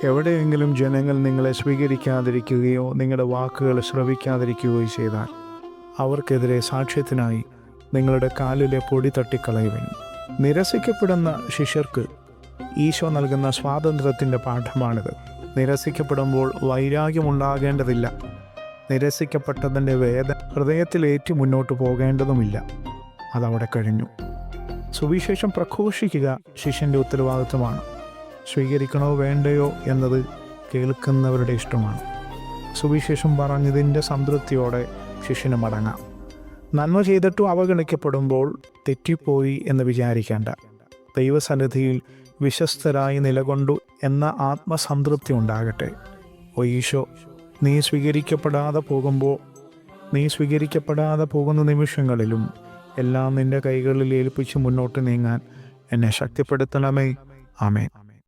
എവിടെയെങ്കിലും ജനങ്ങൾ നിങ്ങളെ സ്വീകരിക്കാതിരിക്കുകയോ നിങ്ങളുടെ വാക്കുകൾ ശ്രവിക്കാതിരിക്കുകയോ ചെയ്താൽ അവർക്കെതിരെ സാക്ഷ്യത്തിനായി നിങ്ങളുടെ കാലിലെ പൊടി തട്ടിക്കളയുവിൻ. നിരസിക്കപ്പെടുന്ന ശിഷ്യർക്ക് ഈശോ നൽകുന്ന സ്വാതന്ത്ര്യത്തിൻ്റെ പാഠമാണിത്. നിരസിക്കപ്പെടുമ്പോൾ വൈരാഗ്യമുണ്ടാകേണ്ടതില്ല. നിരസിക്കപ്പെട്ടതിൻ്റെ വേദന ഹൃദയത്തിലേറ്റി മുന്നോട്ട് പോകേണ്ടതുമില്ല. അതവിടെ കഴിഞ്ഞു. സുവിശേഷം പ്രഘോഷിക്കുക ശിഷ്യൻ്റെ ഉത്തരവാദിത്വമാണ്. സ്വീകരിക്കണോ വേണ്ടയോ എന്നത് കേൾക്കുന്നവരുടെ ഇഷ്ടമാണ്. സുവിശേഷം പറഞ്ഞതിൻ്റെ സംതൃപ്തിയോടെ ശിഷ്യന് മടങ്ങാം. നന്മ ചെയ്തിട്ടും അവഗണിക്കപ്പെടുമ്പോൾ തെറ്റിപ്പോയി എന്ന് വിചാരിക്കേണ്ട. ദൈവസന്നിധിയിൽ വിശ്വസ്തരായി നിലകൊണ്ടു എന്ന ആത്മസംതൃപ്തി ഉണ്ടാകട്ടെ. ഓ ഈശോ, നീ സ്വീകരിക്കപ്പെടാതെ പോകുന്ന നിമിഷങ്ങളിലും എല്ലാം നിൻ്റെ കൈകളിൽ ഏൽപ്പിച്ച് മുന്നോട്ട് നീങ്ങാൻ എന്നെ ശക്തിപ്പെടുത്തണമേ. ആമേൻ.